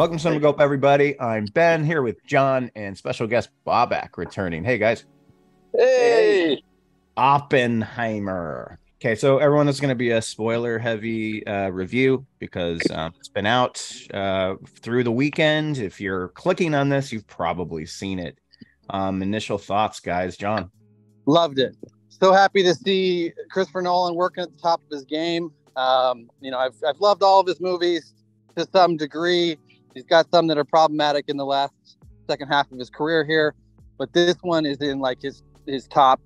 Welcome to Gulper everybody. I'm Ben here with John and special guest Babak returning. Hey guys. Hey. Oppenheimer. Okay, so everyone, is going to be a spoiler heavy review because it's been out through the weekend. If you're clicking on this, you've probably seen it. Initial thoughts, guys. John. Loved it. So happy to see Christopher Nolan working at the top of his game. I've loved all of his movies to some degree. He's got some that are problematic in the second half of his career here, but this one is in like his top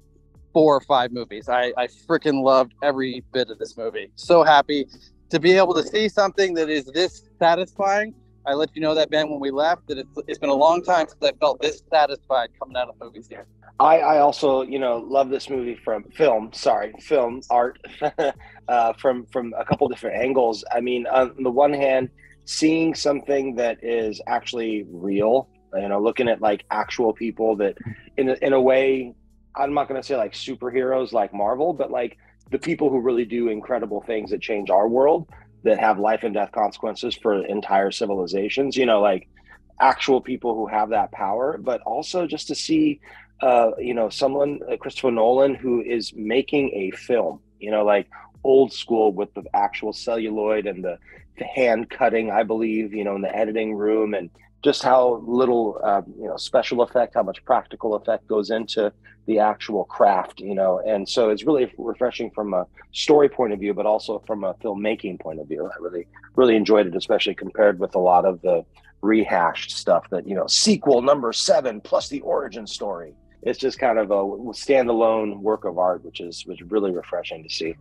4 or 5 movies. I freaking loved every bit of this movie. So happy to be able to see something that is this satisfying. I let you know that, Ben, when we left, that it's been a long time since I felt this satisfied coming out of movies here. I also, love this movie from film art, from a couple different angles. I mean, on the one hand, seeing something that is actually real, looking at like actual people that in a way, I'm not going to say like superheroes like Marvel, but like the people who really do incredible things that change our world, that have life and death consequences for entire civilizations, like actual people who have that power, but also just to see, someone, Christopher Nolan, who is making a film, like old school with the actual celluloid and the hand cutting, I believe, in the editing room, and just how little, special effect, how much practical effect goes into the actual craft, and so it's really refreshing from a story point of view, but also from a filmmaking point of view. I really, really enjoyed it, especially compared with a lot of the rehashed stuff that, sequel number 7 plus the origin story. It's just kind of a standalone work of art, which was really refreshing to see.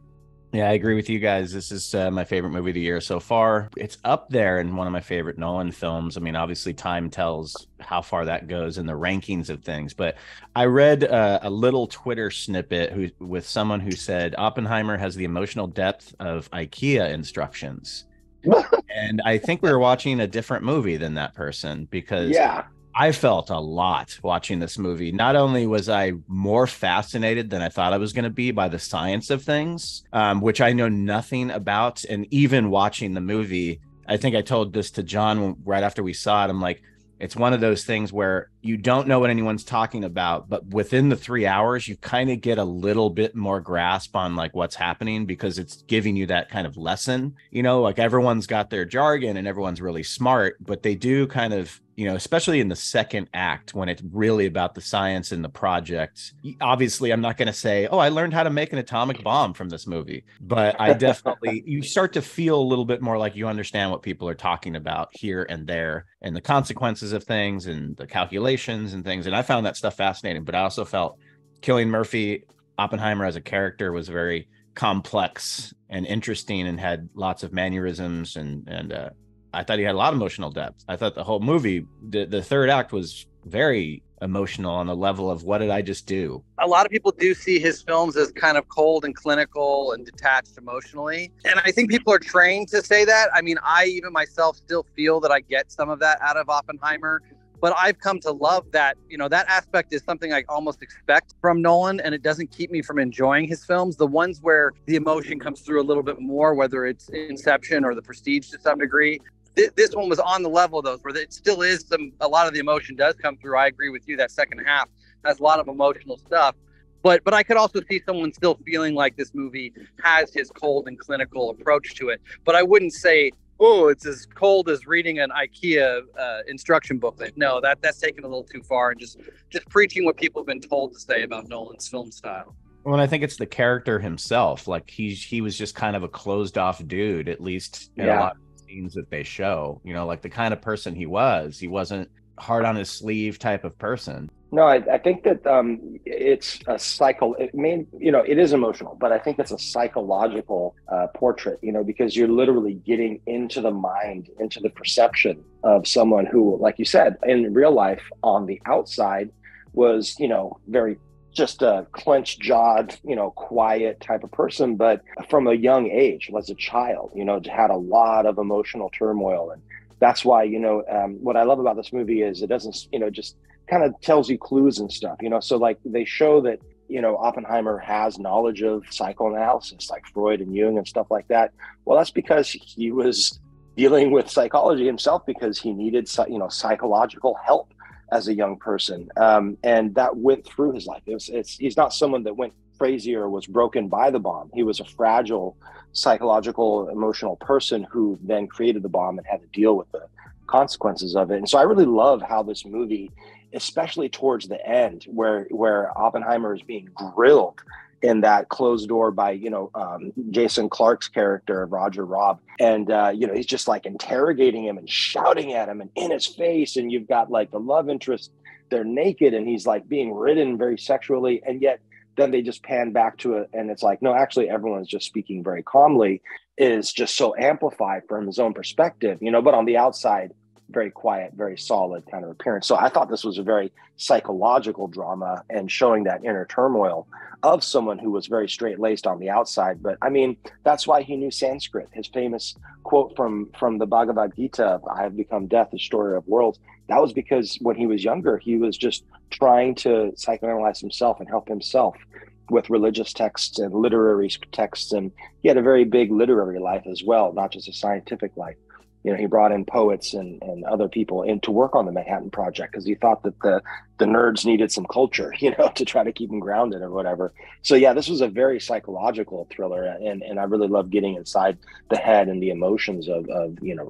Yeah, I agree with you guys. This is my favorite movie of the year so far. It's up there in one of my favorite Nolan films. I mean, obviously time tells how far that goes in the rankings of things. But I read a little Twitter snippet with someone who said Oppenheimer has the emotional depth of IKEA instructions. And I think we were watching a different movie than that person, because yeah, I felt a lot watching this movie. Not only was I more fascinated than I thought I was going to be by the science of things, which I know nothing about. And even watching the movie, I think I told this to John right after we saw it. I'm like, it's one of those things where you don't know what anyone's talking about, but within the 3 hours, you kind of get a little bit more grasp on like what's happening, because it's giving you that kind of lesson, like everyone's got their jargon and everyone's really smart, but they do kind of, especially in the second act when it's really about the science and the project. Obviously, I'm not going to say, oh, I learned how to make an atomic bomb from this movie, but I definitely, you start to feel a little bit more like you understand what people are talking about here and there, and the consequences of things and the calculations and things. And I found that stuff fascinating, but I also felt Cillian Murphy, Oppenheimer as a character, was very complex and interesting and had lots of mannerisms, and I thought he had a lot of emotional depth. I thought the whole movie, the third act, was very emotional on the level of what did I just do? A lot of people do see his films as kind of cold and clinical and detached emotionally. And I think people are trained to say that. I mean, I even myself still feel that I get some of that out of Oppenheimer. But I've come to love that, that aspect is something I almost expect from Nolan, and it doesn't keep me from enjoying his films. The ones where the emotion comes through a little bit more, whether it's Inception or The Prestige to some degree, this one was on the level of those, where it still is a lot of the emotion does come through. I agree with you. That second half has a lot of emotional stuff. But I could also see someone still feeling like this movie has his cold and clinical approach to it. But I wouldn't say, oh, it's as cold as reading an IKEA instruction booklet. No, that's taken a little too far, and just preaching what people have been told to say about Nolan's film style. Well, I think it's the character himself. Like he was just kind of a closed off dude, at least in a lot of scenes that they show, like the kind of person he wasn't hard on his sleeve type of person. No, I think that it's a it is emotional, but I think it's a psychological portrait, because you're literally getting into the mind, into the perception of someone who, like you said, in real life on the outside was, very just a clenched jawed, quiet type of person, but from a young age, was a child, had a lot of emotional turmoil. And that's why, what I love about this movie is it doesn't, just kind of tells you clues and stuff, so like they show that, Oppenheimer has knowledge of psychoanalysis like Freud and Jung and stuff like that. Well, that's because he was dealing with psychology himself because he needed, psychological help as a young person, and that went through his life. He's not someone that went crazy or was broken by the bomb. He was a fragile, psychological, emotional person who then created the bomb and had to deal with the consequences of it. And so I really love how this movie, especially towards the end, where Oppenheimer is being grilled in that closed door by Jason Clarke's character Roger Robb, and he's just like interrogating him and shouting at him and in his face, and you've got like the love interest, they're naked and he's like being ridden very sexually, and yet then they just pan back to it and it's like, no, actually everyone's just speaking very calmly, is just so amplified from his own perspective, but on the outside, very quiet, very solid kind of appearance. So I thought this was a very psychological drama and showing that inner turmoil of someone who was very straight-laced on the outside. But I mean, that's why he knew Sanskrit. His famous quote from the Bhagavad Gita, "I have become death, the destroyer of worlds," that was because when he was younger, he was just trying to psychoanalyze himself and help himself with religious texts and literary texts. And he had a very big literary life as well, not just a scientific life. He brought in poets and other people in to work on the Manhattan Project because he thought that the nerds needed some culture, to try to keep them grounded or whatever. So yeah, this was a very psychological thriller, and I really love getting inside the head and the emotions of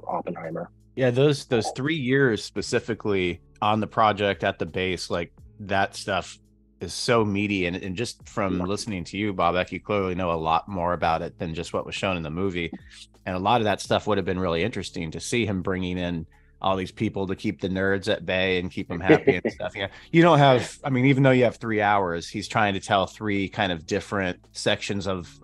Oppenheimer. Yeah, those 3 years specifically on the project at the base, like that stuff is so meaty, and just from listening to you, Babak, you clearly know a lot more about it than just what was shown in the movie. And a lot of that stuff would have been really interesting to see him bringing in all these people to keep the nerds at bay and keep them happy and stuff. Yeah, you don't have, I mean, even though you have 3 hours, he's trying to tell 3 kind of different sections of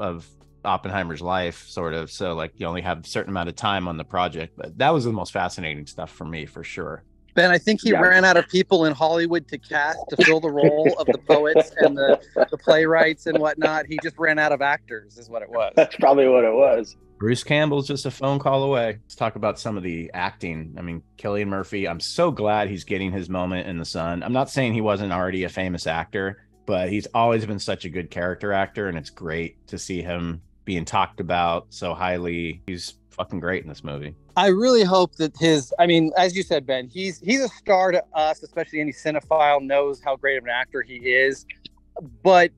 Oppenheimer's life, sort of. So like you only have a certain amount of time on the project, but that was the most fascinating stuff for me, for sure. Ben, I think he ran out of people in Hollywood to cast to fill the role of the poets and the playwrights and whatnot. He just ran out of actors, is what it was. That's probably what it was. Bruce Campbell's just a phone call away. Let's talk about some of the acting. I mean, Cillian Murphy, I'm so glad he's getting his moment in the sun. I'm not saying he wasn't already a famous actor, but he's always been such a good character actor, and it's great to see him being talked about so highly. He's fucking great in this movie. I really hope that as you said, Ben, he's a star to us, especially any cinephile knows how great of an actor he is. But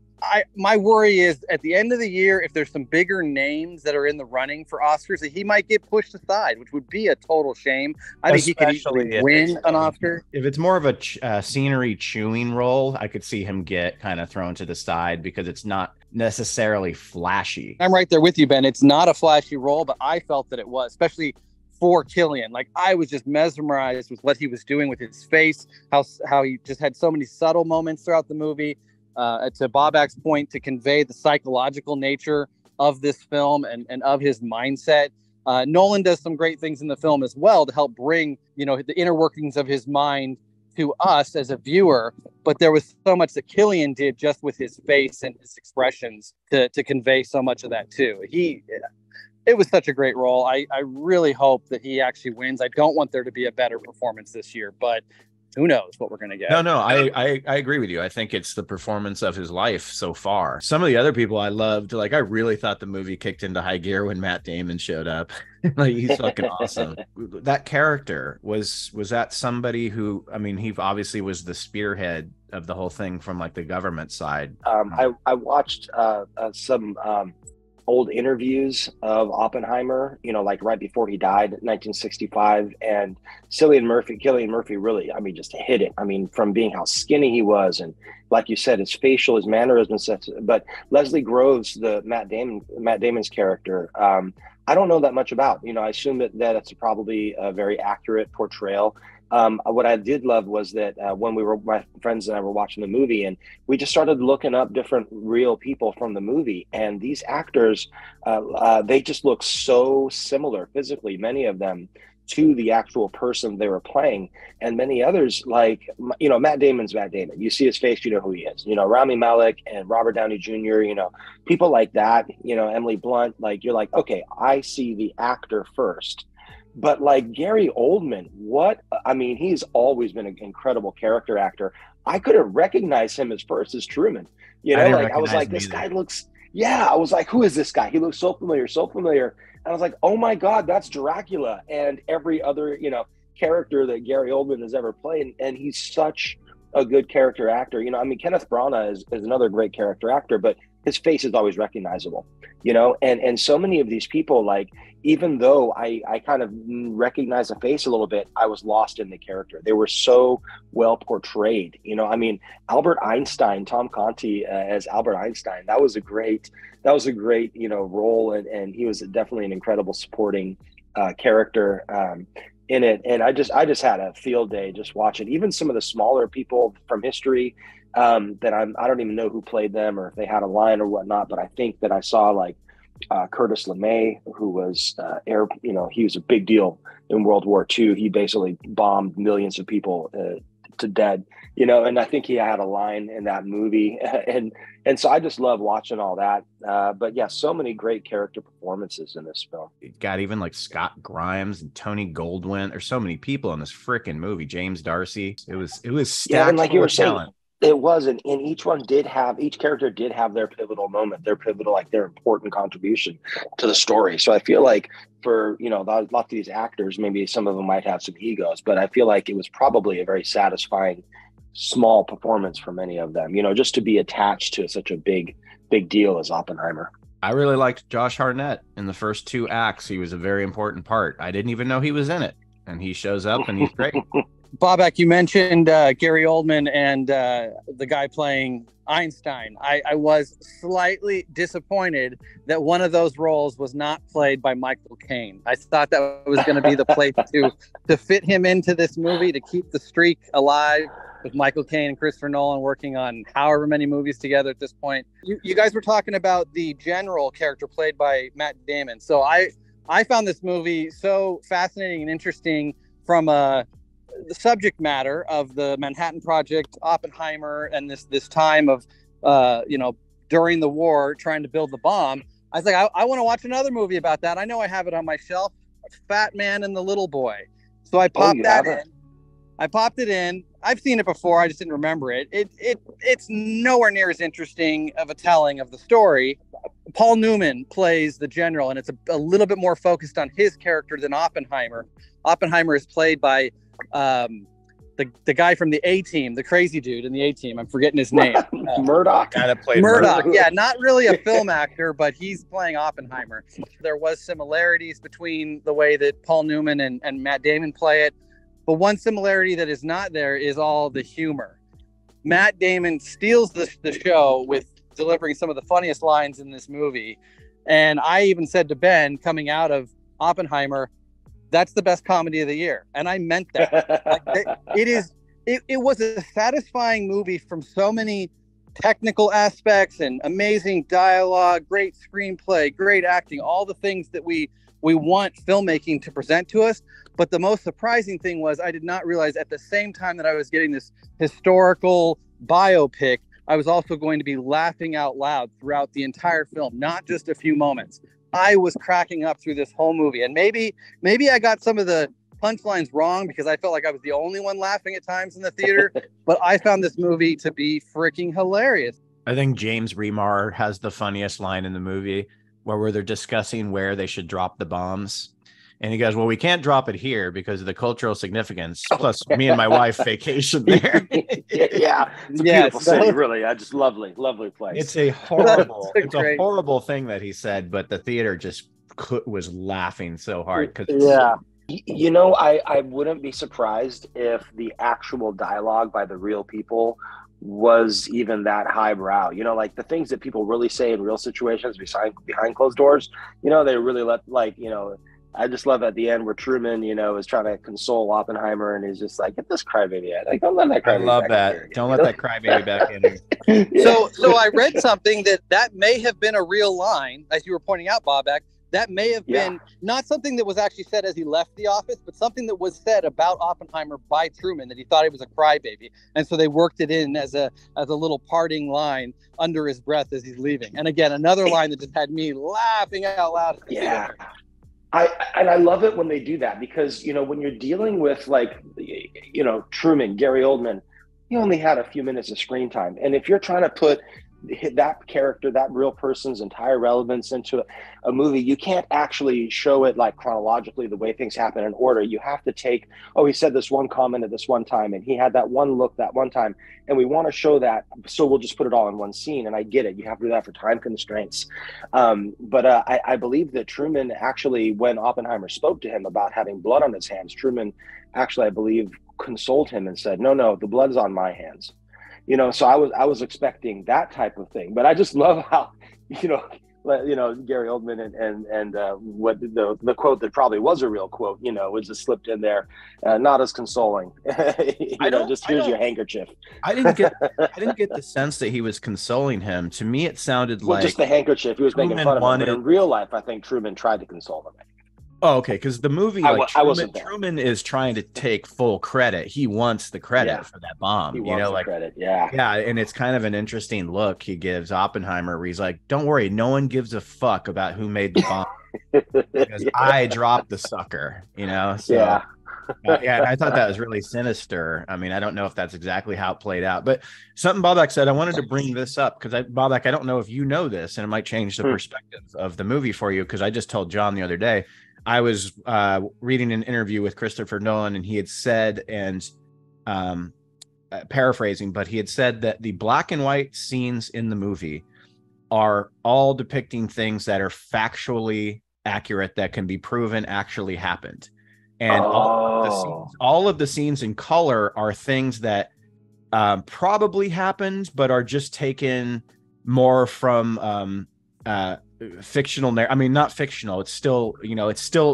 my worry is at the end of the year, if there's some bigger names that are in the running for Oscars, that he might get pushed aside, which would be a total shame. I think he could easily win an Oscar. If it's more of a scenery chewing role, I could see him get kind of thrown to the side because it's not necessarily flashy. I'm right there with you, Ben. It's not a flashy role, but I felt that it was, especially for Cillian. Like, I was just mesmerized with what he was doing with his face, how he just had so many subtle moments throughout the movie. To Babak's point, to convey the psychological nature of this film and of his mindset. Nolan does some great things in the film as well to help bring, the inner workings of his mind to us as a viewer. But there was so much that Cillian did just with his face and his expressions to convey so much of that too. It was such a great role. I really hope that he actually wins. I don't want there to be a better performance this year, but who knows what we're going to get. No, I agree with you. I think it's the performance of his life so far. Some of the other people I loved, like I really thought the movie kicked into high gear when Matt Damon showed up. Like, he's fucking awesome. That character was that somebody who, I mean, he obviously was the spearhead of the whole thing from like the government side. I watched some old interviews of Oppenheimer, like right before he died in 1965. And Cillian Murphy really, I mean, just hit it. I mean, from being how skinny he was. And like you said, his mannerisms, but Leslie Groves, the Matt Damon's character, I don't know that much about, I assume that it's probably a very accurate portrayal. What I did love was that when my friends and I were watching the movie, and we just started looking up different real people from the movie, and these actors, they just look so similar physically, many of them, to the actual person they were playing. And many others, like, Matt Damon's Matt Damon. You see his face, you know who he is. Rami Malek and Robert Downey Jr., people like that, Emily Blunt, like, you're like, okay, I see the actor first. But like Gary Oldman, he's always been an incredible character actor. I could have recognized him as Truman. I was like, this guy looks Yeah, I was like, who is this guy? He looks so familiar, so familiar. And I was like, oh my God, that's Dracula. And every other, character that Gary Oldman has ever played. And he's such a good character actor. I mean, Kenneth Branagh is another great character actor, but his face is always recognizable, and so many of these people, like, even though I kind of recognize the face a little bit, I was lost in the character. They were so well portrayed. I mean, Albert Einstein, Tom Conti as Albert Einstein, that was a great, role. And he was definitely an incredible supporting character in it. And I just had a field day just watching even some of the smaller people from history that I don't even know who played them or if they had a line or whatnot, but I think that I saw like Curtis LeMay, who was he was a big deal in World War II. He basically bombed millions of people to dead, and I think he had a line in that movie. And so I just love watching all that. But yeah, so many great character performances in this film. It got even like Scott Grimes and Tony Goldwyn. There's so many people in this freaking movie. James Darcy. It was stacked and like you were saying, talent. It was, and each character did have their pivotal moment, their important contribution to the story. So I feel like for, lots of these actors, maybe some of them might have some egos, but I feel like it was probably a very satisfying small performance for many of them, just to be attached to such a big deal as Oppenheimer. I really liked Josh Hartnett in the first 2 acts. He was a very important part. I didn't even know he was in it, and he shows up and he's great. Babak, you mentioned Gary Oldman and the guy playing Einstein. I was slightly disappointed that one of those roles was not played by Michael Caine. I thought that was going to be the place to fit him into this movie, to keep the streak alive with Michael Caine and Christopher Nolan working on however many movies together at this point. You guys were talking about the general character played by Matt Damon. So I found this movie so fascinating and interesting from the subject matter of the Manhattan Project, Oppenheimer, and this time of, during the war, trying to build the bomb. I was like, I want to watch another movie about that. I know I have it on my shelf, Fat Man and the Little Boy. So I popped that in. I popped it in. I've seen it before. I just didn't remember it. It's nowhere near as interesting of a telling of the story. Paul Newman plays the general, and it's a little bit more focused on his character than Oppenheimer. Oppenheimer is played by the guy from the A-Team, the crazy dude in the A-Team. I'm forgetting his name. Murdoch. Murdoch. Yeah, not really a film actor, but he's playing Oppenheimer. There was similarities between the way that Paul Newman and Matt Damon play it. But one similarity that is not there is all the humor. Matt Damon steals the show with delivering some of the funniest lines in this movie. And I even said to Ben, coming out of Oppenheimer, that's the best comedy of the year. And I meant that. It was a satisfying movie from so many technical aspects and amazing dialogue, great screenplay, great acting, all the things that we want filmmaking to present to us. But the most surprising thing was I did not realize at the same time that I was getting this historical biopic, I was also going to be laughing out loud throughout the entire film, not just a few moments. I was cracking up through this whole movie. And maybe I got some of the punchlines wrong because I felt like I was the only one laughing at times in the theater. But I found this movie to be freaking hilarious. I think James Remar has the funniest line in the movie where they're discussing where they should drop the bombs. And he goes, well, we can't drop it here because of the cultural significance. Plus, me and my wife vacation there. Yeah. It's a beautiful city, really. I just lovely place. It's a horrible thing that he said, but the theater just was laughing so hard. Yeah. I wouldn't be surprised if the actual dialogue by the real people was even that highbrow, like the things that people really say in real situations behind closed doors, they really let, I just love at the end where Truman, is trying to console Oppenheimer and he's just like, get this crybaby out. Like, don't let that crybaby. I love that. Don't let that crybaby back in. Yeah. So I read something that may have been a real line, as you were pointing out, Babak. That may have been not something that was actually said as he left the office, but something that was said about Oppenheimer by Truman, that he thought he was a crybaby. And so they worked it in as a little parting line under his breath as he's leaving. And again, another line that just had me laughing out loud. Yeah. I love it when they do that because, when you're dealing with Truman, Gary Oldman, he only had a few minutes of screen time. And if you're trying to put that character, that real person's entire relevance into a movie, you can't actually show it like chronologically the way things happen in order. You have to take, oh, he said this one comment at this one time, and he had that one look that one time, and we want to show that, so we'll just put it all in one scene. And I get it, you have to do that for time constraints. But I believe that Truman actually, when Oppenheimer spoke to him about having blood on his hands, Truman actually, I believe, consoled him and said, no, the blood is on my hands. So I was expecting that type of thing, but I just love how, Gary Oldman and what the quote that probably was a real quote, was just slipped in there, not as consoling. Just here's your handkerchief. I didn't get the sense that he was consoling him. To me, it sounded like just the handkerchief. He was making fun of him. But in real life, I think Truman tried to console him. Oh, okay. Because the movie, Truman is trying to take full credit. He wants the credit for that bomb. He wants the credit. Yeah. Yeah. And it's kind of an interesting look he gives Oppenheimer, where he's like, don't worry, no one gives a fuck about who made the bomb because I dropped the sucker, So, yeah. And I thought that was really sinister. I mean, I don't know if that's exactly how it played out, but something Babak said, I wanted to bring this up because Babak, I don't know if you know this, and it might change the perspective of the movie for you. Because I just told John the other day, I was reading an interview with Christopher Nolan, and he had said, and paraphrasing, but he had said that the black and white scenes in the movie are all depicting things that are factually accurate, that can be proven actually happened. And all of the scenes in color are things that probably happened, but are just taken more from fictional. I mean, not fictional. It's still,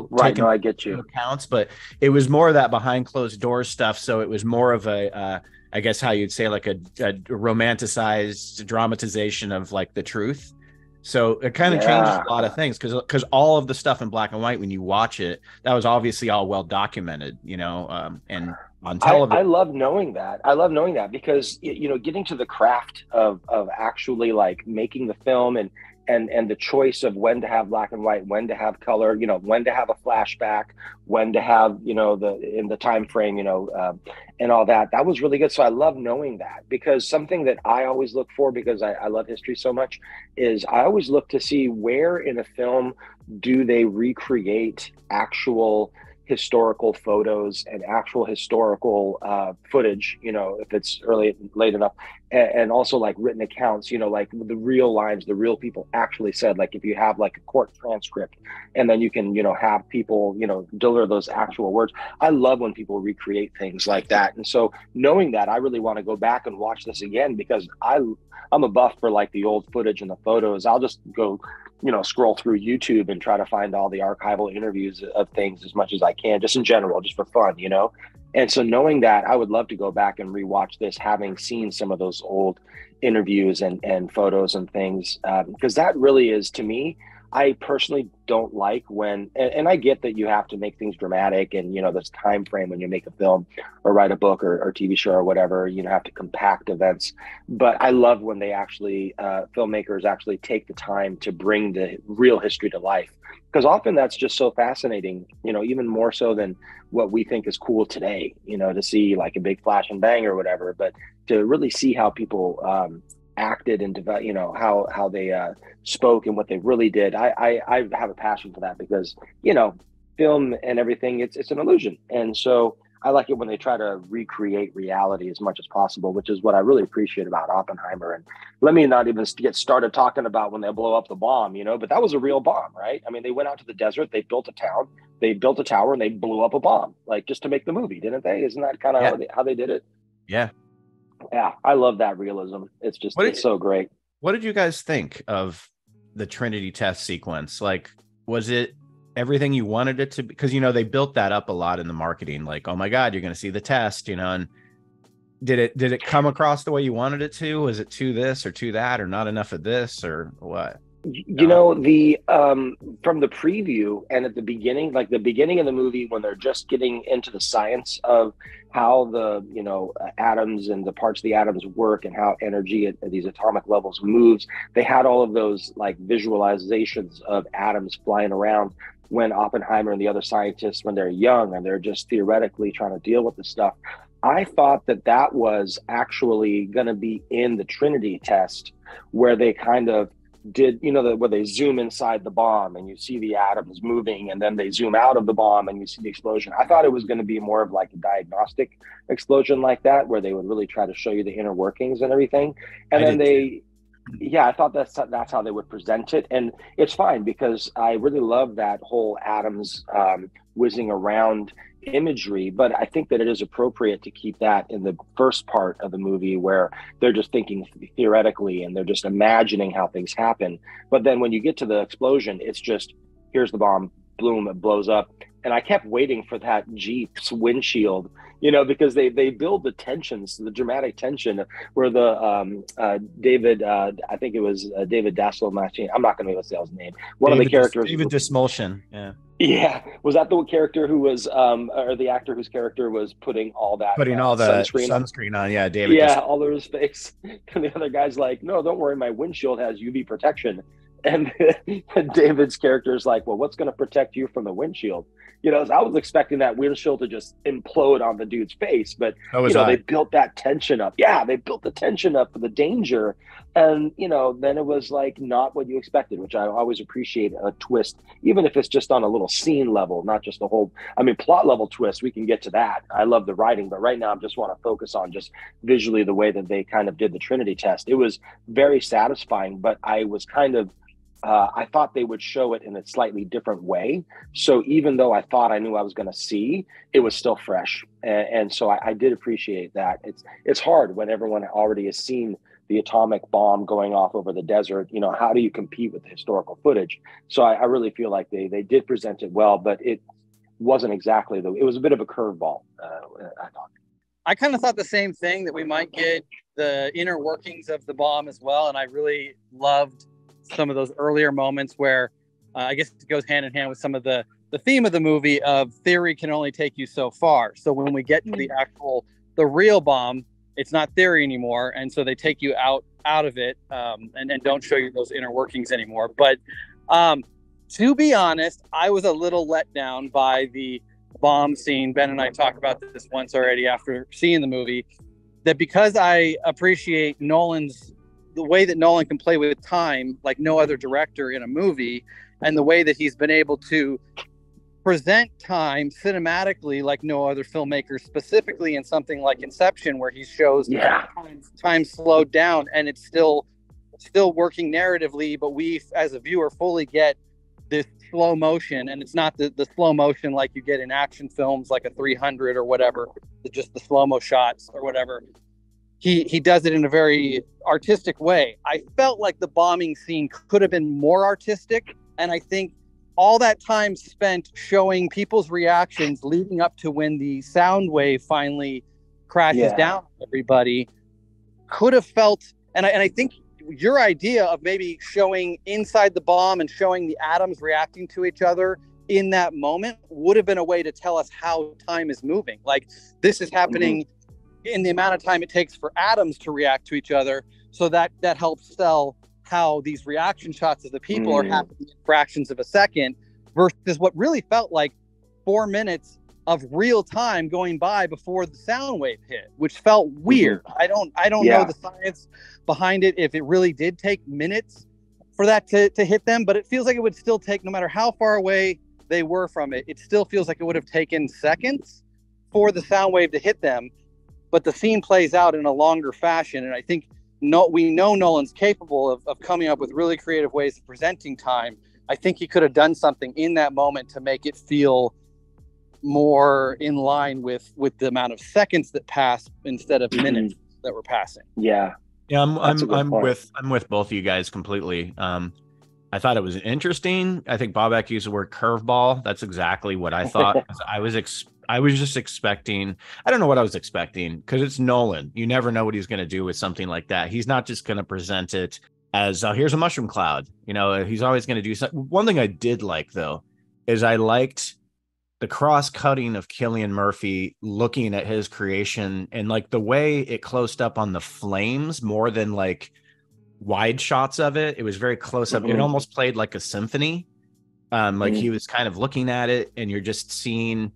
right. No, I get you. Accounts, but it was more of that behind closed doors stuff. So it was more of a, I guess how you'd say, like a romanticized dramatization of like the truth. So it kind of changes a lot of things because all of the stuff in black and white, when you watch it, that was obviously all well documented, and on television. I love knowing that. Because, getting to the craft of actually like making the film and the choice of when to have black and white, when to have color, when to have a flashback, when to have, in the time frame, and all that. That was really good. So I love knowing that, because something that I always look for, because I love history so much, is I always look to see where in a film do they recreate actual historical photos and actual historical footage, if it's late enough, and also like written accounts, like the real lines, the real people actually said, like if you have like a court transcript, and then you can, have people, deliver those actual words. I love when people recreate things like that. And so knowing that, I really want to go back and watch this again, because I'm a buff for like the old footage and the photos. I'll just go, scroll through YouTube and try to find all the archival interviews of things as much as I can, just in general, just for fun, And so knowing that, I would love to go back and rewatch this, having seen some of those old interviews and photos and things, because that really is, to me, I personally don't like when, and I get that you have to make things dramatic, and this time frame when you make a film or write a book or TV show or whatever, have to compact events. But I love when they actually, filmmakers actually take the time to bring the real history to life, because often that's just so fascinating, even more so than what we think is cool today, to see like a big flash and bang or whatever, but to really see how people acted and how they spoke and what they really did. I have a passion for that, because film and everything, it's an illusion, and so I like it when they try to recreate reality as much as possible, which is what I really appreciate about Oppenheimer. And let me not even get started talking about when they blow up the bomb, but that was a real bomb, right? I mean, they went out to the desert, they built a town, they built a tower, and they blew up a bomb, like just to make the movie, didn't they? Isn't that kind of how they did it? Yeah. Yeah, I love that realism. It's just, it's so great. What did you guys think of the Trinity test sequence? Like, was it everything you wanted it to be? Because, they built that up a lot in the marketing, like, oh my God, you're going to see the test, and did it come across the way you wanted it to? Was it to this or to that, or not enough of this, or what? The from the preview and at the beginning, like the beginning of the movie, when they're just getting into the science of how the atoms and the parts of the atoms work and how energy at these atomic levels moves, they had all of those like visualizations of atoms flying around when Oppenheimer and the other scientists, when they're young and they're just theoretically trying to deal with this stuff. I thought that was actually going to be in the Trinity test where they kind of did, where they zoom inside the bomb and you see the atoms moving, and then they zoom out of the bomb and you see the explosion. I thought it was going to be more of like a diagnostic explosion like that, where they would really try to show you the inner workings and everything. And then I thought that's how they would present it. And it's fine, because I really love that whole atoms whizzing around imagery, but I think that it is appropriate to keep that in the first part of the movie, where they're just thinking theoretically and they're just imagining how things happen. But then when you get to the explosion, it's just, here's the bomb, boom, it blows up. And I kept waiting for that Jeep's windshield, because they build the tensions, the dramatic tension, where the David, I think it was David Daslow, I'm not going to be able to say his name. One of the characters, David Dismulsion. Yeah, was that the character who was, or the actor whose character was putting all the sunscreen on? Yeah, David. Yeah, all over his face. And the other guy's like, "No, don't worry, my windshield has UV protection." And David's character is like, "Well, what's going to protect you from the windshield?" I was expecting that windshield to just implode on the dude's face, but they built that tension up. Yeah, they built the tension up for the danger, and then it was like not what you expected, which I always appreciate a twist, even if it's just on a little scene level, not just the whole. Plot level twist. We can get to that. I love the writing, but right now I just want to focus on just visually the way that they kind of did the Trinity test. It was very satisfying, but I was kind of. I thought they would show it in a slightly different way. So even though I thought I knew I was going to see, it was still fresh. And so I did appreciate that. It's hard when everyone already has seen the atomic bomb going off over the desert. How do you compete with the historical footage? So I really feel like they did present it well, but it wasn't exactly it was a bit of a curveball, I thought. I kind of thought the same thing, that we might get the inner workings of the bomb as well. And I really loved some of those earlier moments where I guess it goes hand in hand with some of the theme of the movie of theory can only take you so far. So when we get to the real bomb, it's not theory anymore. And so they take you out of it and don't show you those inner workings anymore. But to be honest, I was a little let down by the bomb scene. Ben and I talked about this once already after seeing the movie, that because I appreciate the way that Nolan can play with time like no other director in a movie, and the way that he's been able to present time cinematically like no other filmmaker, specifically in something like Inception, where he shows time slowed down and it's still working narratively, but we as a viewer fully get this slow motion, and it's not the slow motion like you get in action films like a 300 or whatever, just the slow-mo shots or whatever. He does it in a very artistic way. I felt like the bombing scene could have been more artistic, and I think all that time spent showing people's reactions leading up to when the sound wave finally crashes down on everybody could have felt, and I think your idea of maybe showing inside the bomb and showing the atoms reacting to each other in that moment would have been a way to tell us how time is moving. Like, this is happening in the amount of time it takes for atoms to react to each other, so that helps sell how these reaction shots of the people are happening in fractions of a second, versus what really felt like 4 minutes of real time going by before the sound wave hit, which felt weird. I don't know the science behind it, if it really did take minutes for that to hit them, but it feels like it would still take, no matter how far away they were from it, it still feels like it would have taken seconds for the sound wave to hit them. But the scene plays out in a longer fashion, and I think we know Nolan's capable of coming up with really creative ways of presenting time. I think he could have done something in that moment to make it feel more in line with the amount of seconds that pass instead of minutes that were passing. Yeah, I'm with both of you guys completely. I thought it was interesting. I think Babak used the word curveball. That's exactly what I thought. I was just expecting, I don't know what I was expecting, because it's Nolan. You never know what he's going to do with something like that. He's not just going to present it as, here's a mushroom cloud. He's always going to do something. One thing I did like, though, is I liked the cross-cutting of Cillian Murphy looking at his creation, and like the way it closed up on the flames more than like wide shots of it. It was very close up. It almost played like a symphony. He was kind of looking at it, and you're just seeing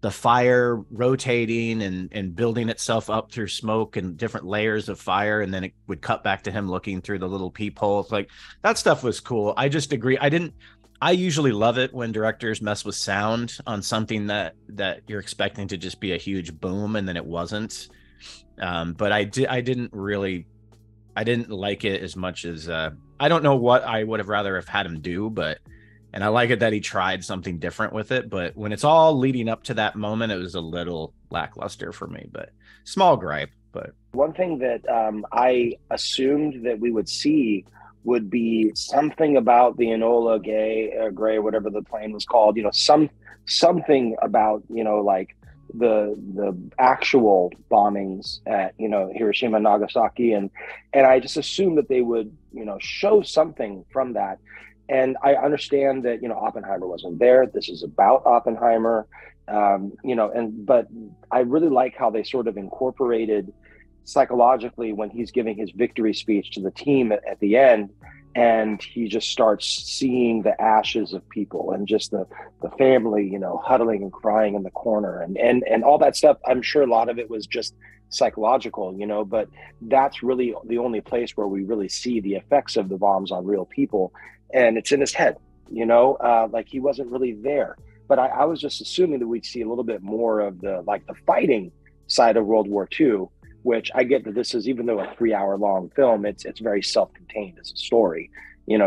the fire rotating and building itself up through smoke and different layers of fire, and then it would cut back to him looking through the little peephole. It's like, that stuff was cool. I just agree. I usually love it when directors mess with sound on something that you're expecting to just be a huge boom, and then it wasn't. But I didn't like it as much as I don't know what I would have rather have had him do, and I like it that he tried something different with it. But when it's all leading up to that moment, it was a little lackluster for me, but small gripe. But one thing that I assumed that we would see would be something about the Enola Gray, whatever the plane was called, something about, like the actual bombings at, Hiroshima and Nagasaki. And I just assumed that they would, show something from that. And I understand that, Oppenheimer wasn't there. This is about Oppenheimer, but I really like how they sort of incorporated psychologically when he's giving his victory speech to the team at the end, and he just starts seeing the ashes of people and just the family, huddling and crying in the corner and all that stuff. I'm sure a lot of it was just psychological, but that's really the only place where we really see the effects of the bombs on real people. And it's in his head, like he wasn't really there. But I was just assuming that we'd see a little bit more of the fighting side of World War II, which I get that this is, even though a 3-hour long film, it's very self-contained as a story,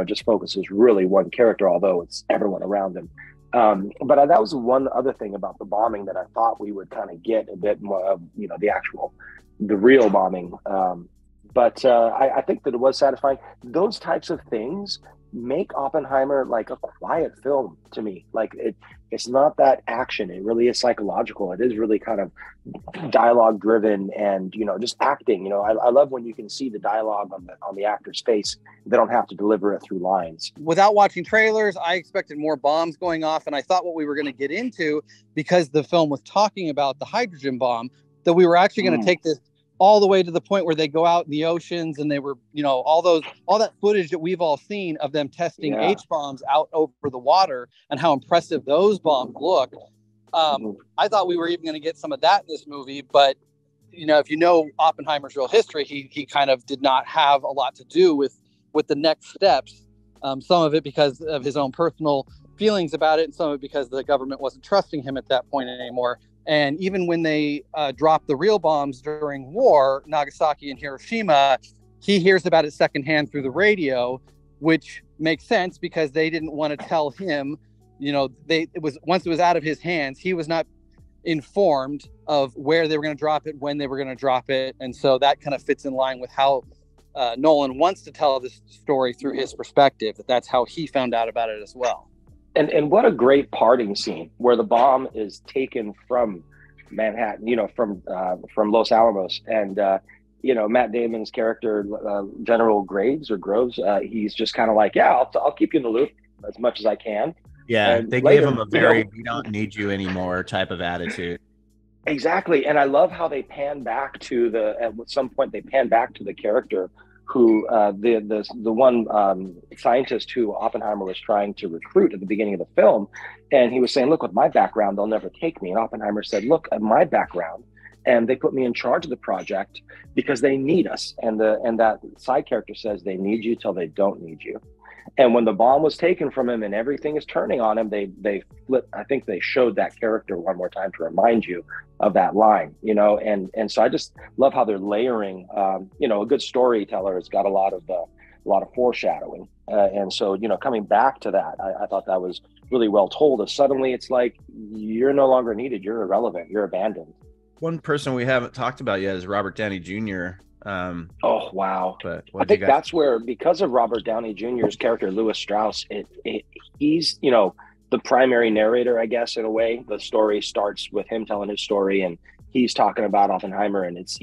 just focuses really one character, although it's everyone around him. But that was one other thing about the bombing that I thought we would kind of get a bit more of, the real bombing. But I think that it was satisfying. Those types of things make Oppenheimer like a quiet film to me. Like it's not that action. It really is psychological. It is really kind of dialogue driven and, just acting. I love when you can see the dialogue on the actor's face. They don't have to deliver it through lines. Without watching trailers, I expected more bombs going off. And I thought what we were going to get into, because the film was talking about the hydrogen bomb, that we were actually going to take this all the way to the point where they go out in the oceans and they were, all that footage that we've all seen of them testing H-bombs out over the water and how impressive those bombs look. I thought we were even going to get some of that in this movie, but if you know Oppenheimer's real history, he kind of did not have a lot to do with the next steps. Some of it because of his own personal feelings about it, and some of it because the government wasn't trusting him at that point anymore. And even when they dropped the real bombs during war, Nagasaki and Hiroshima, he hears about it secondhand through the radio, which makes sense because they didn't want to tell him, once it was out of his hands, he was not informed of where they were going to drop it, when they were going to drop it. And so that kind of fits in line with how Nolan wants to tell this story through his perspective, that's how he found out about it as well. And what a great parting scene where the bomb is taken from Manhattan, from Los Alamos, and Matt Damon's character, General Groves, he's just kind of like, I'll keep you in the loop as much as I can. Yeah, and they gave him a very "we don't need you anymore" type of attitude. Exactly, and I love how they pan back to at some point they pan back to the character who the one scientist who Oppenheimer was trying to recruit at the beginning of the film. And he was saying, look, with my background, they'll never take me. And Oppenheimer said, look, at my background, and they put me in charge of the project because they need us. And that side character says, they need you till they don't need you. And when the bomb was taken from him and everything is turning on him, they flip. I think they showed that character one more time to remind you of that line, and so I just love how they're layering. A good storyteller has got a lot of foreshadowing, and so coming back to that, I thought that was really well told. As suddenly it's like you're no longer needed, you're irrelevant, you're abandoned. One person we haven't talked about yet is Robert Downey Jr. Oh wow! But I think that's where, because of Robert Downey Jr.'s character Lewis Strauss, he's the primary narrator, I guess, in a way. The story starts with him telling his story, and he's talking about Oppenheimer, and it's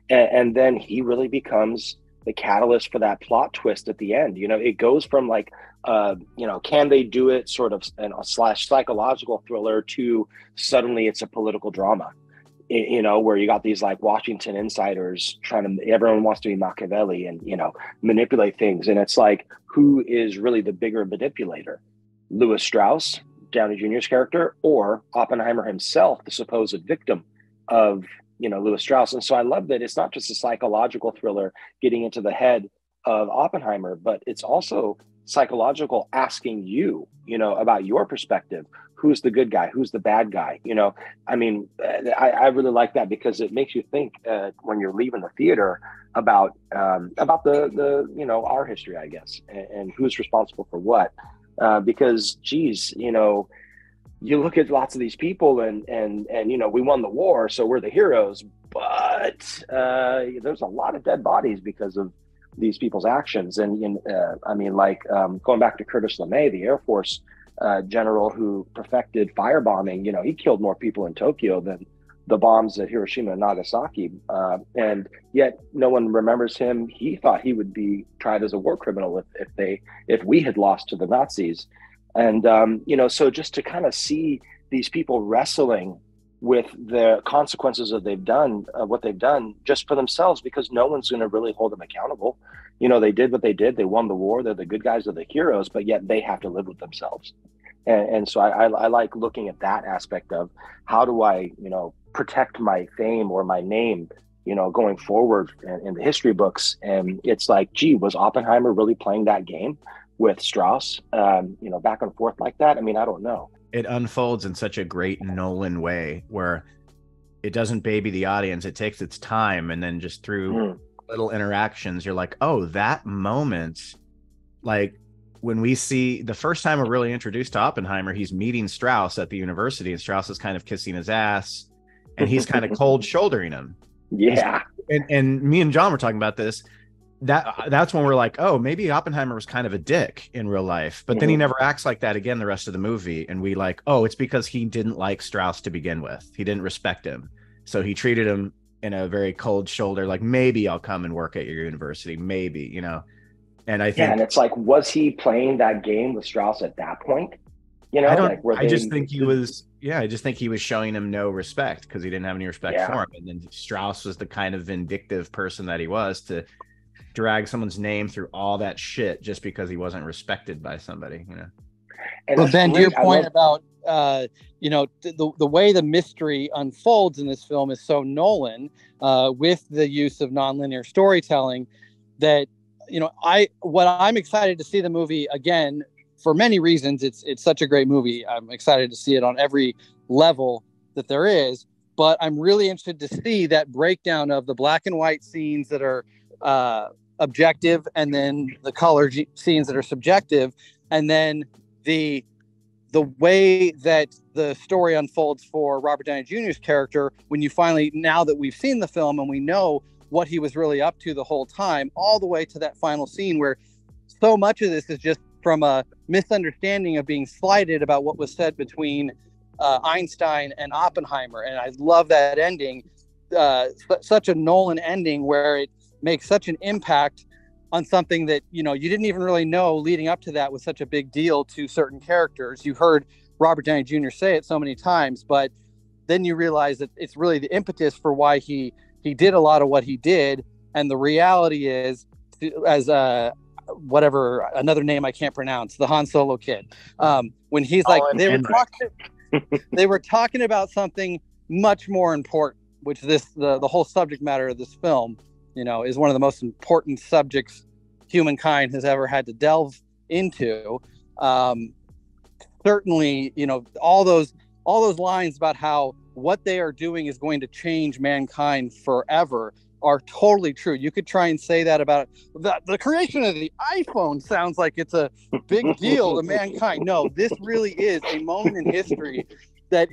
and then he really becomes the catalyst for that plot twist at the end. It goes from like can they do it sort of / psychological thriller to suddenly it's a political drama. Where you got these like Washington insiders everyone wants to be Machiavelli and, manipulate things. And it's like, who is really the bigger manipulator? Lewis Strauss, Downey Jr.'s character, or Oppenheimer himself, the supposed victim of, Lewis Strauss. And so I love that it's not just a psychological thriller getting into the head of Oppenheimer, but it's also psychological, asking you, about your perspective. Who's the good guy? Who's the bad guy? I really like that, because it makes you think when you're leaving the theater about the our history, I guess, and who's responsible for what. Because, geez, you look at lots of these people and we won the war, so we're the heroes, but there's a lot of dead bodies because of these people's actions. And going back to Curtis LeMay, the Air Force general who perfected firebombing, he killed more people in Tokyo than the bombs at Hiroshima and Nagasaki, and yet no one remembers him. He thought he would be tried as a war criminal if we had lost to the Nazis. And so just to kind of see these people wrestling with the consequences of what they've done just for themselves, because no one's going to really hold them accountable. They did what they did. They won the war. They're the good guys. They're the heroes, but yet they have to live with themselves. And so I like looking at that aspect of how do I, protect my fame or my name, going forward in the history books. And it's like, gee, was Oppenheimer really playing that game with Strauss, back and forth like that? I mean, I don't know. It unfolds in such a great Nolan way where it doesn't baby the audience. It takes its time. And then just through little interactions, you're like, oh, that moment, like when we see the first time we're really introduced to Oppenheimer, he's meeting Strauss at the university, and Strauss is kind of kissing his ass and he's kind of cold shouldering him. Yeah. And me and John were talking about this. That's when we're like, oh, maybe Oppenheimer was kind of a dick in real life, but then he never acts like that again the rest of the movie. And we like, oh, it's because he didn't like Strauss to begin with. He didn't respect him. So he treated him in a very cold shoulder, like, maybe I'll come and work at your university, maybe, And I think, and it's like, was he playing that game with Strauss at that point? I just think he was showing him no respect because he didn't have any respect for him. And then Strauss was the kind of vindictive person that he was to drag someone's name through all that shit just because he wasn't respected by somebody, And well, Ben, to your point about the way the mystery unfolds in this film is so Nolan, with the use of nonlinear storytelling, that what I'm excited to see the movie again for many reasons. It's such a great movie. I'm excited to see it on every level that there is, but I'm really interested to see that breakdown of the black and white scenes that are objective, and then the color scenes that are subjective, and then the way that the story unfolds for Robert Downey Jr.'s character when you finally, now that we've seen the film and we know what he was really up to the whole time, all the way to that final scene where so much of this is just from a misunderstanding of being slighted about what was said between Einstein and Oppenheimer. And I love that ending, such a Nolan ending where it makes such an impact on something that, you didn't even really know leading up to that was such a big deal to certain characters. You heard Robert Downey Jr. say it so many times, but then you realize that it's really the impetus for why he did a lot of what he did. And the reality is, as whatever, another name I can't pronounce, the Han Solo kid, when he's like, they were talking about something much more important, which the whole subject matter of this film, is one of the most important subjects humankind has ever had to delve into. Certainly, all those lines about how what they are doing is going to change mankind forever are totally true. You could try and say that about the creation of the iPhone sounds like it's a big deal to mankind. No, this really is a moment in history that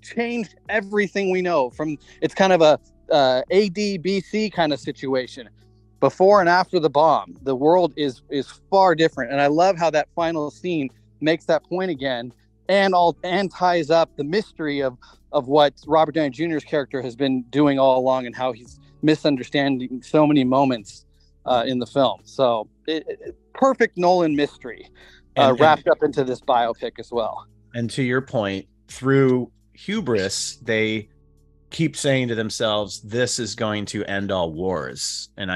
changed everything we know. From, it's kind of a AD BC kind of situation, before and after the bomb. The world is far different, and I love how that final scene makes that point again, and ties up the mystery of what Robert Downey Jr.'s character has been doing all along, and how he's misunderstanding so many moments in the film. So perfect Nolan mystery wrapped up into this biopic as well. And to your point, through hubris, they keep saying to themselves, this is going to end all wars. And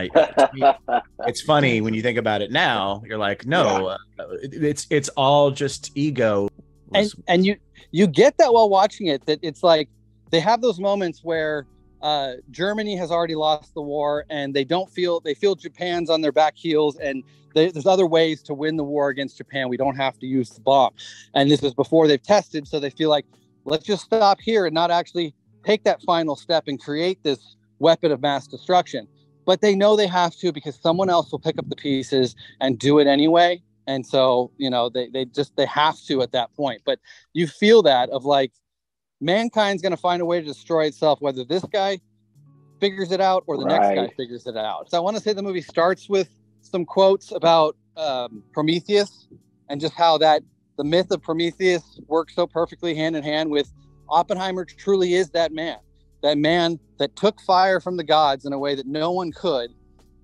it's funny when you think about it now. You're like, no, it's all just ego and you get that while watching it, that it's like they have those moments where Germany has already lost the war and they feel Japan's on their back heels, and there's other ways to win the war against Japan. We don't have to use the bomb. And this is before they've tested, so they feel like, let's just stop here and not actually take that final step and create this weapon of mass destruction. But they know they have to, because someone else will pick up the pieces and do it anyway. And so, they have to at that point. But you feel that of like, mankind's going to find a way to destroy itself, whether this guy figures it out or the next guy figures it out. So I want to say the movie starts with some quotes about Prometheus, and just how that the myth of Prometheus works so perfectly hand in hand with Oppenheimer. Truly is that man that took fire from the gods in a way that no one could,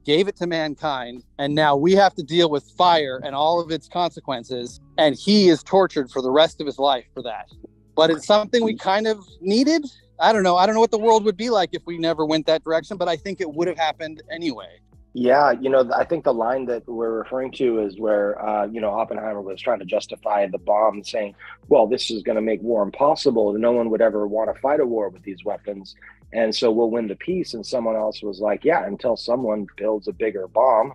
gave it to mankind, and now we have to deal with fire and all of its consequences, and he is tortured for the rest of his life for that. But it's something we kind of needed. I don't know what the world would be like if we never went that direction, but I think it would have happened anyway. Yeah, I think the line that we're referring to is where, Oppenheimer was trying to justify the bomb, saying, well, this is going to make war impossible. No one would ever want to fight a war with these weapons. And so we'll win the peace. And someone else was like, yeah, until someone builds a bigger bomb,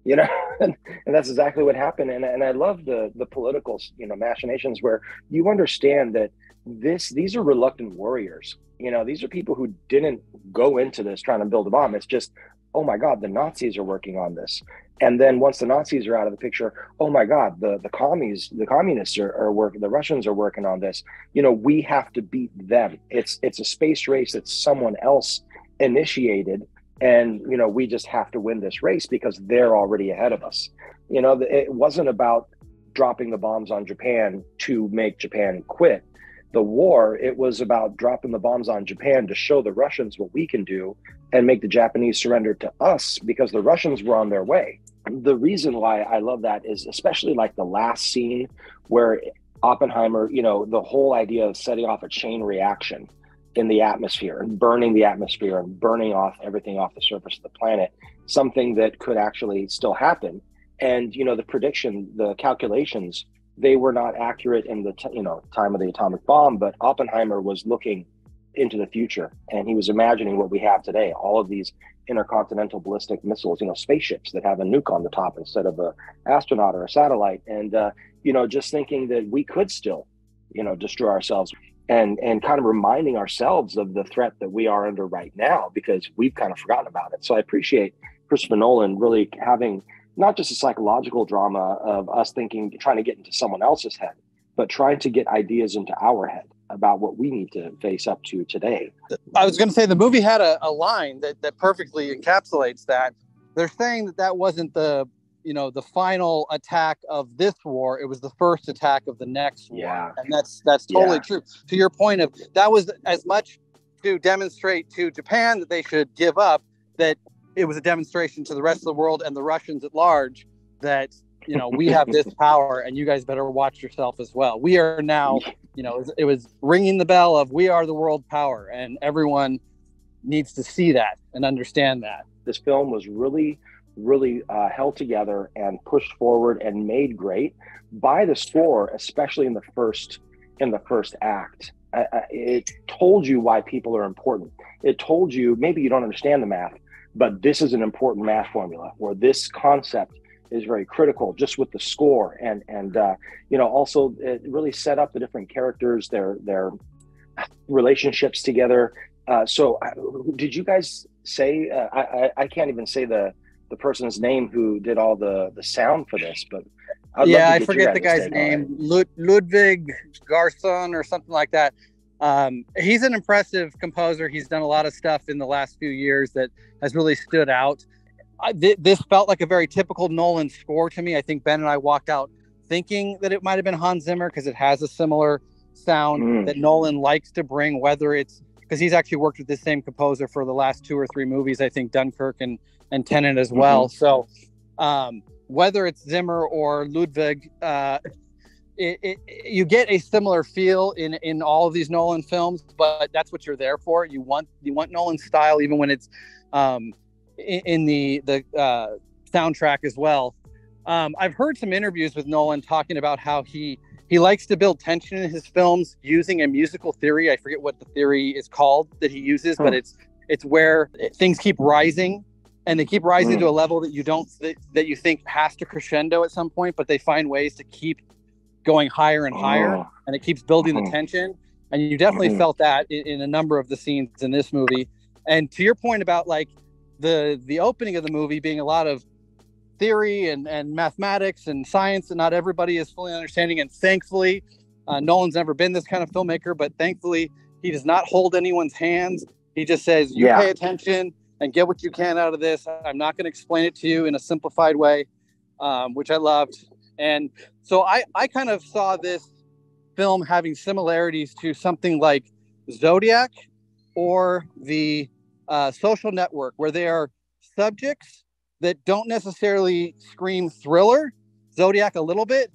and that's exactly what happened. And I love the political, machinations where you understand that these are reluctant warriors. These are people who didn't go into this trying to build a bomb. It's just, oh my God, the Nazis are working on this. And then once the Nazis are out of the picture, oh my God, the communists are working, the Russians are working on this. We have to beat them. It's a space race that someone else initiated. And, we just have to win this race because they're already ahead of us. It wasn't about dropping the bombs on Japan to make Japan quit the war. It was about dropping the bombs on Japan to show the Russians what we can do and make the Japanese surrender to us, because the Russians were on their way. The reason why I love that is especially like the last scene where Oppenheimer, the whole idea of setting off a chain reaction in the atmosphere and burning the atmosphere and burning off everything off the surface of the planet, something that could actually still happen. And, the prediction, the calculations, they were not accurate in the time of the atomic bomb, but Oppenheimer was looking into the future, and he was imagining what we have today, all of these intercontinental ballistic missiles, spaceships that have a nuke on the top instead of a astronaut or a satellite. And, just thinking that we could still, destroy ourselves, and kind of reminding ourselves of the threat that we are under right now, because we've kind of forgotten about it. So I appreciate Christopher Nolan really having not just a psychological drama of us trying to get into someone else's head, but trying to get ideas into our head about what we need to face up to today. I was going to say the movie had a line that perfectly encapsulates that. They're saying that wasn't the final attack of this war. It was the first attack of the next war. Yeah. And that's totally true. To your point of, that was as much to demonstrate to Japan that they should give up, that it was a demonstration to the rest of the world and the Russians at large that, we have this power and you guys better watch yourself as well. We are now, it was ringing the bell of, we are the world power, and everyone needs to see that and understand that. This film was really held together and pushed forward and made great by the score, especially in the first act. It told you why people are important. It told you, maybe you don't understand the math, but this is an important math formula, or this concept is very critical, just with the score. And also it really set up the different characters, their relationships together. So did you guys say, I can't even say the person's name who did all the sound for this, but I forget the guy's name, Ludwig Garson or something like that. He's an impressive composer. He's done a lot of stuff in the last few years that has really stood out. This felt like a very typical Nolan score to me. I think Ben and I walked out thinking that it might have been Hans Zimmer, because it has a similar sound that Nolan likes to bring, whether it's because he's actually worked with this same composer for the last 2 or 3 movies, I think Dunkirk and Tenet as well. So whether it's Zimmer or Ludwig, you get a similar feel in all of these Nolan films, but that's what you're there for. You want Nolan's style, even when it's in the soundtrack as well. I've heard some interviews with Nolan talking about how he He likes to build tension in his films using a musical theory. I forget what the theory is called that he uses, but it's where things keep rising, and they keep rising to a level that you think has to crescendo at some point, but they find ways to keep going higher and higher, and it keeps building the tension. And you definitely felt that in a number of the scenes in this movie. And to your point about like the opening of the movie being a lot of theory and mathematics and science, and not everybody is fully understanding. And thankfully, Nolan's never been this kind of filmmaker, but thankfully he does not hold anyone's hands. He just says, you pay attention and get what you can out of this. I'm not going to explain it to you in a simplified way, which I loved. And so I kind of saw this film having similarities to something like Zodiac or the Social Network, where they are subjects that don't necessarily scream thriller. Zodiac a little bit,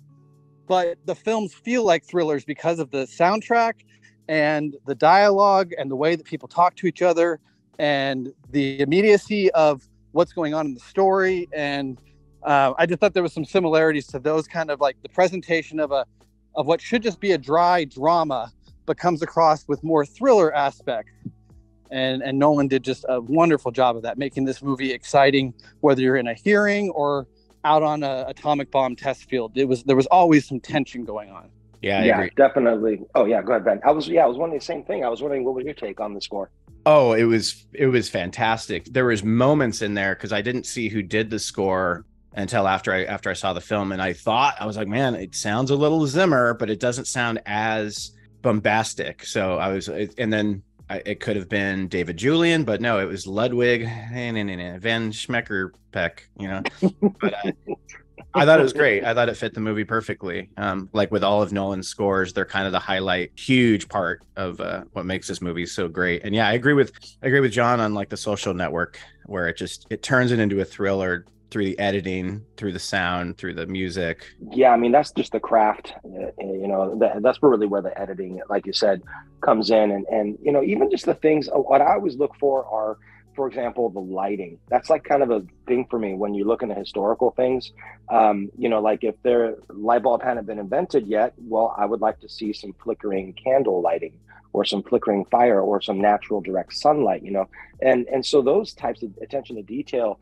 but the films feel like thrillers because of the soundtrack and the dialogue and the way that people talk to each other and the immediacy of what's going on in the story. And I just thought there was some similarities to those, kind of like the presentation of what should just be a dry drama, but comes across with more thriller aspects. And Nolan did just a wonderful job of that, making this movie exciting, whether you're in a hearing or out on a atomic bomb test field. There was always some tension going on. Yeah, I agree. Definitely. Oh yeah, go ahead, Ben. I was wondering the same thing. I was wondering, what was your take on the score? Oh, it was fantastic. There was moments in there, because I didn't see who did the score until after I saw the film, and I was like, man, it sounds a little Zimmer, but it doesn't sound as bombastic. So and then it could have been David Julian, but no, it was Ludwig Van Schmeckerpeck, But I thought it was great. I thought it fit the movie perfectly. Like with all of Nolan's scores, they're kind of the huge part of what makes this movie so great. And yeah, I agree with John on like the Social Network, where it turns it into a thriller through the editing, through the sound, through the music. Yeah, I mean, that's just the craft, that's really where the editing, like you said, comes in. And even just the things, what I always look for are, for example, the lighting. That's like kind of a thing for me when you look into historical things. Like if their light bulb hadn't been invented yet, well, I would like to see some flickering candle lighting, or some flickering fire, or some natural direct sunlight, and so those types of attention to detail,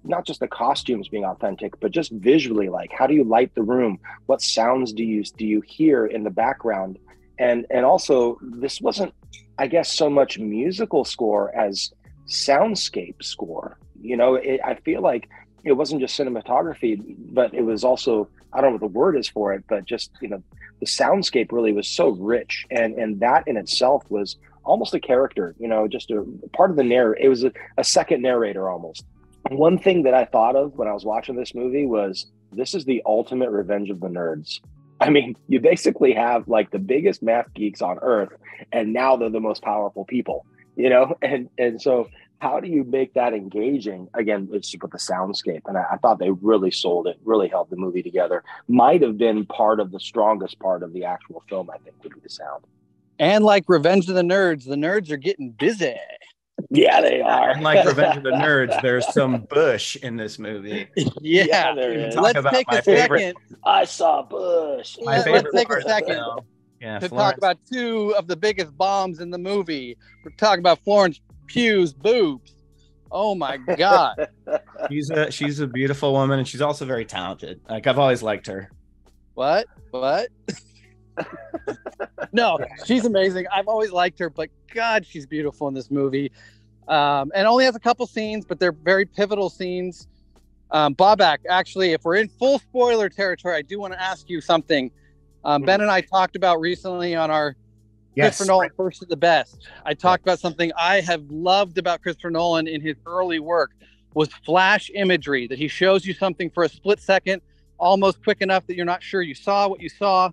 not just the costumes being authentic, but just visually, like how do you light the room? What sounds do you hear in the background? And also, this wasn't, I guess, so much musical score as soundscape score. I feel like it wasn't just cinematography, but it was also, I don't know what the word is for it, but just, the soundscape really was so rich. And that in itself was almost a character, just a part of the narrator. It was a second narrator almost. One thing that I thought of when I was watching this movie was, this is the ultimate Revenge of the Nerds. I mean, you basically have like the biggest math geeks on earth, and now they're the most powerful people, and so how do you make that engaging? Again, it's with the soundscape. And I thought they really sold it, really held the movie together. Might have been part of the strongest part of the actual film, I think, would be the sound. And like Revenge of the Nerds are getting busy. Yeah, they are. And like Revenge of the Nerds, there's some Bush in this movie. Yeah, there is. Let's take a second. I saw Bush. Let's take a second to talk about two of the biggest bombs in the movie. We're talking about Florence Pugh's boobs. Oh my God. She's a beautiful woman, and she's also very talented. Like, I've always liked her. What? No, she's amazing. I've always liked her, but God, she's beautiful in this movie. And only has a couple scenes, but they're very pivotal scenes. Babak, actually, if we're in full spoiler territory, I do want to ask you something. Ben and I talked about recently on our Christopher Nolan First of the Best. I talked about something I have loved about Christopher Nolan in his early work was flash imagery, that he shows you something for a split second, almost quick enough that you're not sure you saw what you saw.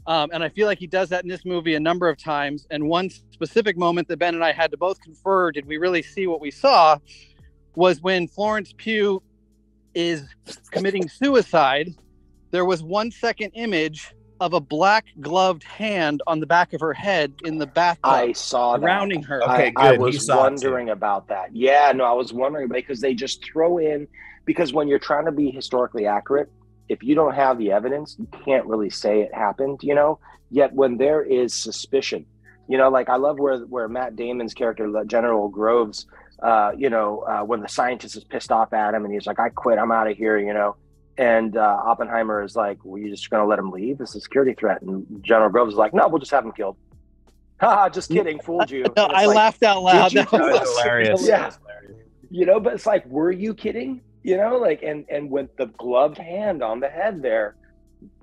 And I feel like he does that in this movie a number of times. And one specific moment that Ben and I had to both confer, did we really see what we saw, was when Florence Pugh is committing suicide. There was 1 second image of a black gloved hand on the back of her head in the bathtub. I saw that. Surrounding her. Okay, good. I was wondering about that. Yeah, no, I was wondering because they just throw in, because when you're trying to be historically accurate, if you don't have the evidence, you can't really say it happened, you know. Yet when there is suspicion, you know, like I love where Matt Damon's character, General Groves, when the scientist is pissed off at him and he's like, I quit, I'm out of here, you know. And Oppenheimer is like, well, you're just going to let him leave? This is a security threat. And General Groves is like, no, we'll just have him killed. Haha, just kidding, fooled you. No, I laughed out loud. That was hilarious. Yeah. You know, but it's like, were you kidding? You know, like, and with the gloved hand on the head there,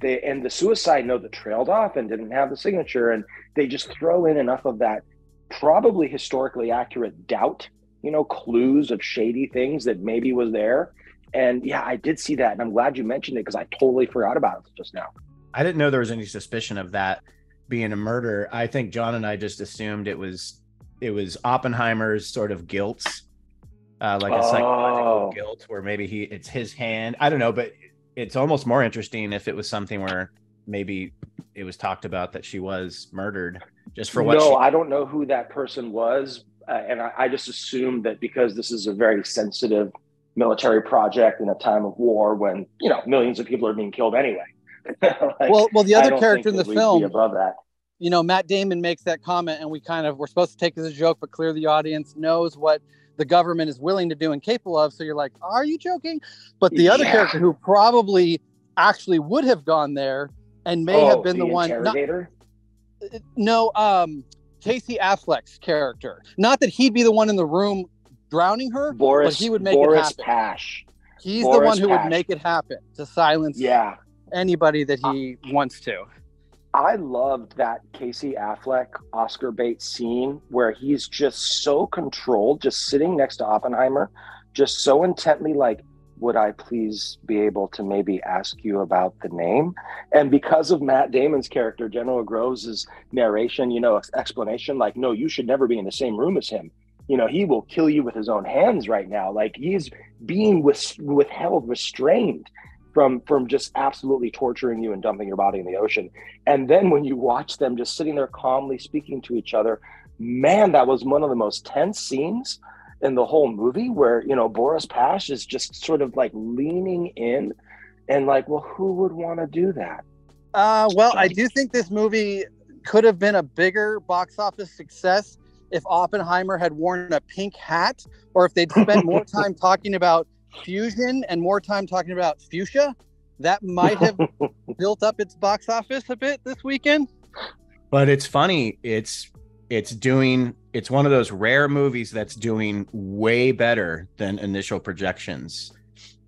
the suicide note that trailed off and didn't have the signature, and they just throw in enough of that probably historically accurate doubt, you know, clues of shady things that maybe was there. And yeah, I did see that, and I'm glad you mentioned it because I totally forgot about it just now. I didn't know there was any suspicion of that being a murder. I think John and I just assumed it was Oppenheimer's sort of guilt, like a psychological guilt, where maybe it's his hand. I don't know, but it's almost more interesting if it was something where maybe it was talked about that she was murdered just for what. I don't know who that person was, and I just assumed that because this is a very sensitive military project in a time of war when, you know, millions of people are being killed anyway. Like, well, the other character in the film, above that. You know, Matt Damon makes that comment, and we're supposed to take it as a joke, but clearly the audience knows what the government is willing to do and capable of. So you're like, are you joking? But the other character who probably actually would have gone there and may have been the one. Casey Affleck's character. Not that he'd be the one in the room drowning her, but he would make it happen. Pash. He's the one who would make it happen to silence anybody that he wants to. I loved that Casey Affleck Oscar bait scene where he's just so controlled, just sitting next to Oppenheimer, just so intently like, would I please be able to maybe ask you about the name? And because of Matt Damon's character, General Groves' narration, you know, explanation, like, no, you should never be in the same room as him. You know, he will kill you with his own hands right now. Like, he's being withheld, restrained from just absolutely torturing you and dumping your body in the ocean. And then when you watch them just sitting there calmly speaking to each other, man, that was one of the most tense scenes in the whole movie, where, you know, Boris Pash is just sort of like leaning in and like, well, who would want to do that? Well, I do think this movie could have been a bigger box office success if Oppenheimer had worn a pink hat, or if they'd spent more time talking about fusion and more time talking about fuchsia. That might have built up its box office a bit this weekend. But it's funny. It's one of those rare movies that's doing way better than initial projections.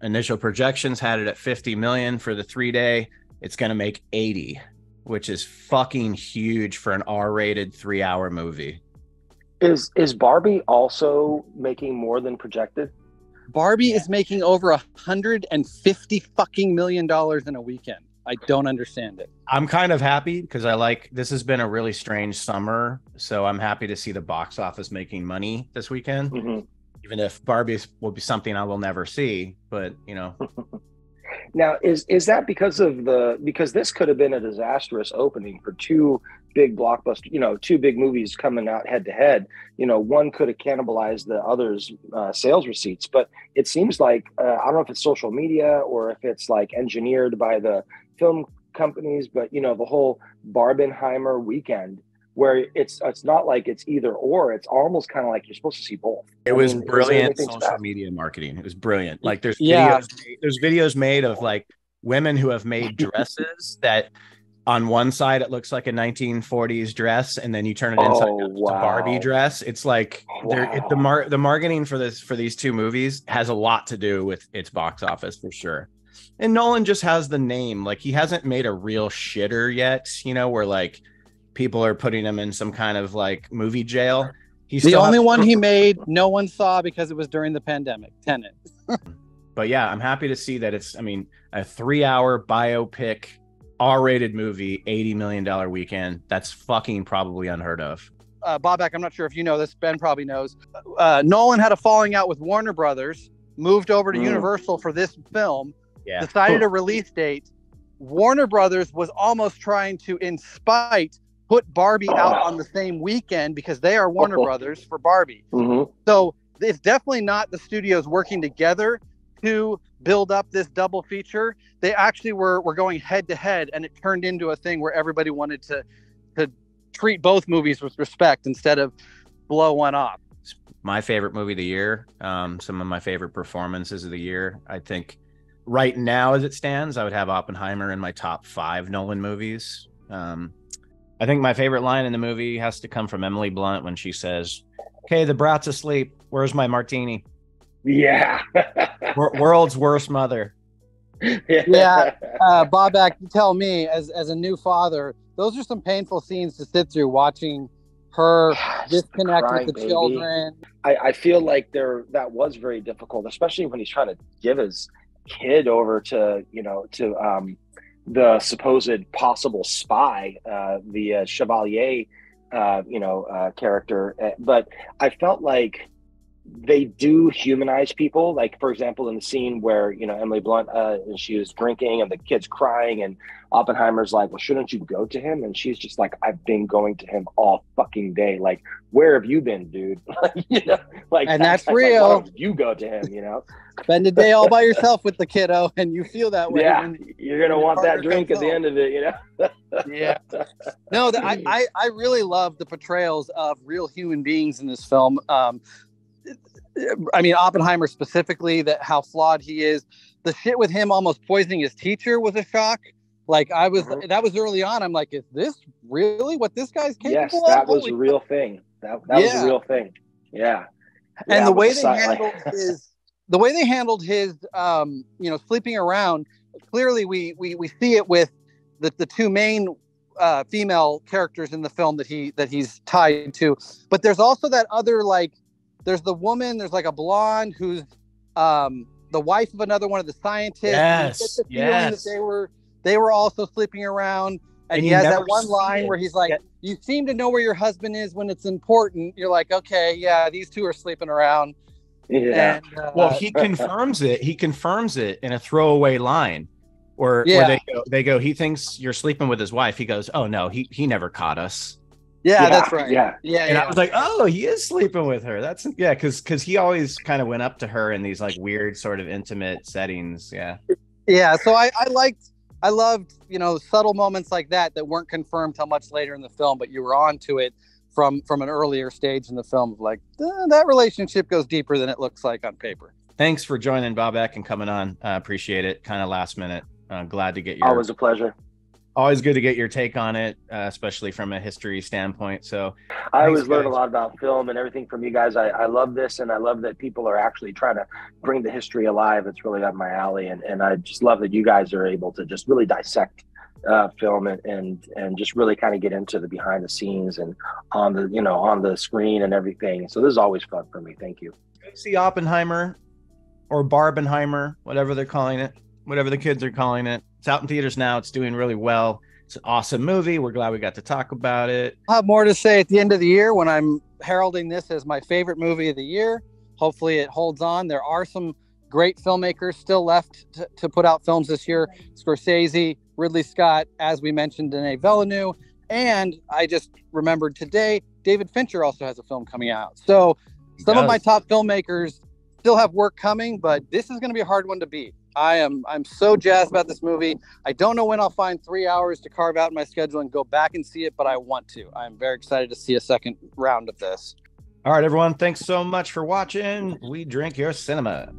Initial projections had it at 50 million for the 3-day. It's going to make 80, which is fucking huge for an R-rated 3-hour movie. Is Barbie also making more than projected? Barbie is making over $150 fucking million in a weekend. I don't understand it. I'm kind of happy because this has been a really strange summer. So I'm happy to see the box office making money this weekend, even if Barbie will be something I will never see, but you know. Now, is that because this could have been a disastrous opening for two big blockbuster, you know, two big movies coming out head to head. You know, one could have cannibalized the other's sales receipts, but it seems like, I don't know if it's social media or if it's like engineered by the film companies, but you know, the whole Barbenheimer weekend, where it's not like it's either or, it's almost kind of like you're supposed to see both. It was brilliant social media marketing. It was brilliant. Like there's videos made of like women who have made dresses that on one side it looks like a 1940s dress, and then you turn it inside out to Barbie dress. It's like the marketing for these two movies has a lot to do with its box office for sure. And Nolan just has the name. Like, he hasn't made a real shitter yet, you know, where like people are putting him in some kind of like movie jail. He's the only one he made no one saw because it was during the pandemic, Tenet. But yeah, I'm happy to see that it's, I mean, a 3-hour biopic R-rated movie, $80 million weekend. That's fucking probably unheard of. Babak, I'm not sure if you know this. Ben probably knows. Nolan had a falling out with Warner Brothers, moved over to Universal for this film, decided a release date. Warner Brothers was almost trying to, in spite, put Barbie out on the same weekend because they are Warner Brothers for Barbie. So it's definitely not the studios working together to build up this double feature. They actually were going head to head, and it turned into a thing where everybody wanted to treat both movies with respect instead of blow one off. My favorite movie of the year. Some of my favorite performances of the year. I think right now, as it stands, I would have Oppenheimer in my top 5 Nolan movies. I think my favorite line in the movie has to come from Emily Blunt when she says, "Okay, the brat's asleep. Where's my martini?" Yeah. World's worst mother. Yeah. Babak, tell me, as a new father, those are some painful scenes to sit through, watching her disconnect crying, with the baby. children. I feel like that was very difficult, especially when he's trying to give his kid over to the supposed possible spy, the Chevalier, character. But I felt like they do humanize people. Like, for example, in the scene where, Emily Blunt, she was drinking and the kid's crying, and Oppenheimer's like, "Well, shouldn't you go to him?" And she's just like, "I've been going to him all fucking day. Like, where have you been, dude?" And that's real. Like, why don't you go to him, Spend a day all by yourself with the kiddo, and you feel that way. Yeah, you're going to want that drink at the end of it, Yeah. No, I really love the portrayals of real human beings in this film. I mean, Oppenheimer specifically, how flawed he is. The shit with him almost poisoning his teacher was a shock. Like, that was early on. I'm like, is this really what this guy's capable of? Yes, that was a real thing. That was a real thing. Yeah. And the way they handled his, sleeping around, clearly we see it with the 2 main female characters in the film that he's tied to. But there's also that other, like, there's the woman, there's like a blonde who's the wife of another one of the scientists. Yes, you get the feeling that they were also sleeping around. And he has that one line where he's like, "You seem to know where your husband is when it's important." You're like, okay, yeah, these 2 are sleeping around. Yeah. And, well, he confirms it. He confirms it in a throwaway line, where they go, "He thinks you're sleeping with his wife." He goes, "Oh no, he never caught us." Yeah, that's right. Yeah. And I was like, "Oh, he is sleeping with her." That's because he always kind of went up to her in these like weird sort of intimate settings. Yeah. So I loved, subtle moments like that weren't confirmed till much later in the film, but you were onto it from an earlier stage in the film. Like, that relationship goes deeper than it looks like on paper. Thanks for joining, Babak, and coming on. Appreciate it. Kind of last minute. Glad to get your. Always a pleasure. Always good to get your take on it, especially from a history standpoint. So I always learn a lot about film and everything from you guys. I love this, and I love that people are actually trying to bring the history alive. It's really up my alley, and I just love that you guys are able to just really dissect film and just really kind of get into the behind the scenes and on the screen and everything. So this is always fun for me. Thank you. See Oppenheimer or Barbenheimer, whatever they're calling it, whatever the kids are calling it. It's out in theaters now. It's doing really well. It's an awesome movie. We're glad we got to talk about it. I'll have more to say at the end of the year when I'm heralding this as my favorite movie of the year. Hopefully it holds on. There are some great filmmakers still left to put out films this year. Scorsese, Ridley Scott, as we mentioned, Denis Villeneuve. And I just remembered today, David Fincher also has a film coming out. So some of my top filmmakers still have work coming, but this is going to be a hard one to beat. I'm so jazzed about this movie. I don't know when I'll find 3 hours to carve out in my schedule and go back and see it, but I want to. I'm very excited to see a second round of this. All right, everyone. Thanks so much for watching. We drink your cinema.